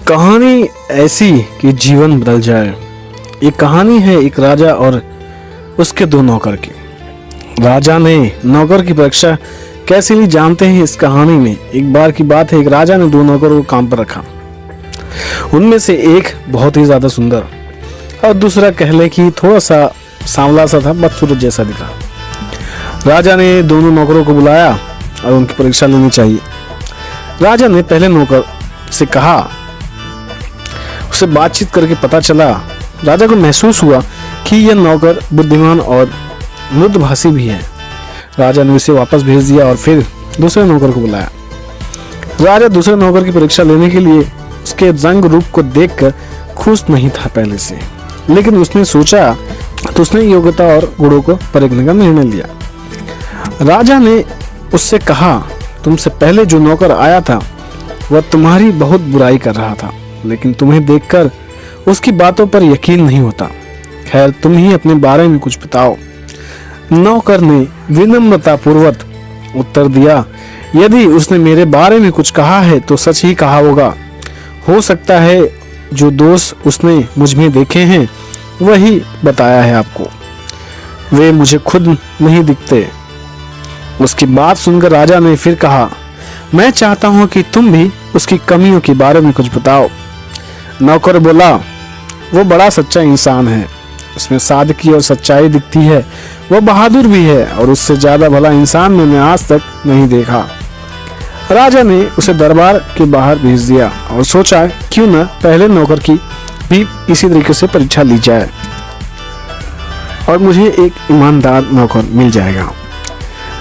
कहानी ऐसी कि जीवन बदल जाए। ये कहानी है एक राजा और उसके दो नौकर की। राजा ने नौकर की परीक्षा कैसे ली जानते हैं इस कहानी में। एक बार की बात है, एक राजा ने दो नौकरों को काम पर रखा। उनमें से एक बहुत ही ज्यादा सुंदर और दूसरा कह ले कि थोड़ा सा सांवला सा था, बदसूरत जैसा दिखा। राजा ने दोनों नौकरों को बुलाया और उनकी परीक्षा लेनी चाहिए। राजा ने पहले नौकर से कहा, उससे बातचीत करके पता चला, राजा को महसूस हुआ कि यह नौकर बुद्धिमान और मृदुभाषी भी है। राजा ने उसे वापस भेज दिया और फिर दूसरे नौकर को बुलाया। राजा दूसरे नौकर की परीक्षा लेने के लिए उसके रंग रूप को देखकर खुश नहीं था पहले से, लेकिन उसने सोचा तो उसने योग्यता और गुणों को परखने का निर्णय लिया। राजा ने उससे कहा, तुमसे पहले जो नौकर आया था वह तुम्हारी बहुत बुराई कर रहा था, लेकिन तुम्हें देखकर उसकी बातों पर यकीन नहीं होता। खैर, तुम ही अपने बारे में कुछ बताओ। नौकर ने विनम्रता पूर्वक उत्तर दिया, यदि उसने मेरे बारे में कुछ कहा है तो सच ही कहा होगा। हो सकता है जो दोष उसने मुझ में देखे हैं वही बताया है आपको, वे मुझे खुद नहीं दिखते। उसकी बात सुनकर राजा ने फिर कहा, मैं चाहता हूं कि तुम भी उसकी कमियों के बारे में कुछ बताओ। नौकर बोला, वो बड़ा सच्चा इंसान है, उसमें सादगी और सच्चाई दिखती है, वो बहादुर भी है और उससे ज्यादा भला इंसान मैंने आज तक नहीं देखा। राजा ने उसे दरबार के बाहर भेज दिया और सोचा क्यों न पहले नौकर की भी इसी तरीके से परीक्षा ली जाए और मुझे एक ईमानदार नौकर मिल जाएगा।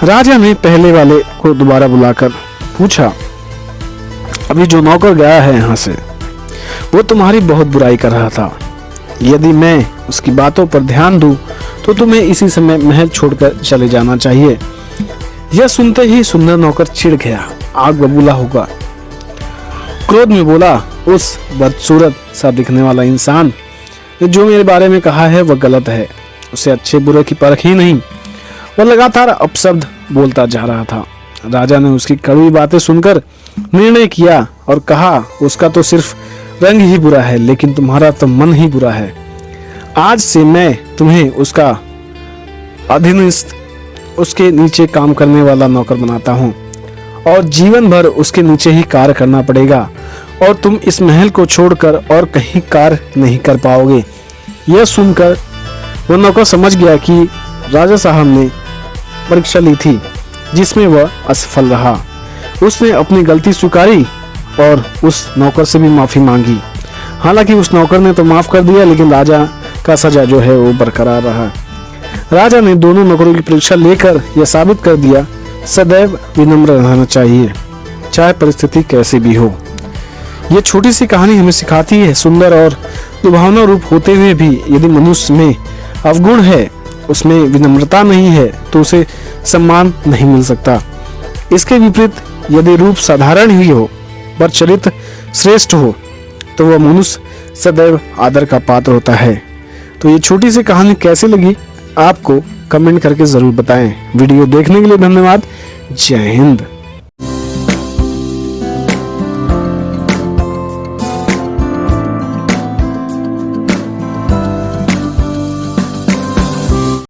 राजा ने पहले वाले को दोबारा बुलाकर पूछा, अभी जो नौकर गया है यहाँ से वो तुम्हारी बहुत बुराई कर रहा था। यदि मैं उसकी बातों पर ध्यान दूं तो तुम्हें इसी समय महल छोड़कर चले जाना चाहिए। यह सुनते ही सुंदर नौकर चिढ़ गया, आग बबूला होगा। क्रोध में बोला, उस बदसूरत सा दिखने वाला इंसान ने जो मेरे बारे में कहा है वह गलत है। उसे अच्छे बुरे की परख ही नहीं, वह लगातार अपशब्द बोलता जा रहा था। राजा ने उसकी कड़वी बातें सुनकर निर्णय किया और कहा, उसका तो सिर्फ रंग ही बुरा है, लेकिन तुम्हारा तो मन ही बुरा है। आज से मैं तुम्हें उसका अधीनस्थ, उसके नीचे काम करने वाला नौकर बनाता हूँ और जीवन भर उसके नीचे ही कार्य करना पड़ेगा और तुम इस महल को छोड़कर और कहीं कार्य नहीं कर पाओगे। यह सुनकर वह नौकर समझ गया कि राजा साहब ने परीक्षा ली थी जिसमें वह असफल रहा। उसने अपनी गलती स्वीकारी और उस नौकर से भी माफी मांगी। हालांकि उस नौकर ने तो माफ कर दिया, लेकिन राजा का सजा जो है वो बरकरार रहा। राजा ने दोनों नौकरों की परीक्षा लेकर यह साबित कर दिया, सदैव विनम्र रहना चाहिए, चाहे परिस्थिति कैसी भी हो। यह छोटी सी कहानी हमें सिखाती है, सुंदर और लुभावना रूप होते हुए भी यदि मनुष्य में अवगुण है, उसमें विनम्रता नहीं है, तो उसे सम्मान नहीं मिल सकता। इसके विपरीत यदि रूप साधारण ही हो पर चरित्र श्रेष्ठ हो तो वह मनुष्य सदैव आदर का पात्र होता है। तो ये छोटी सी कहानी कैसे लगी आपको कमेंट करके जरूर बताएं। वीडियो देखने के लिए धन्यवाद। जय हिंद।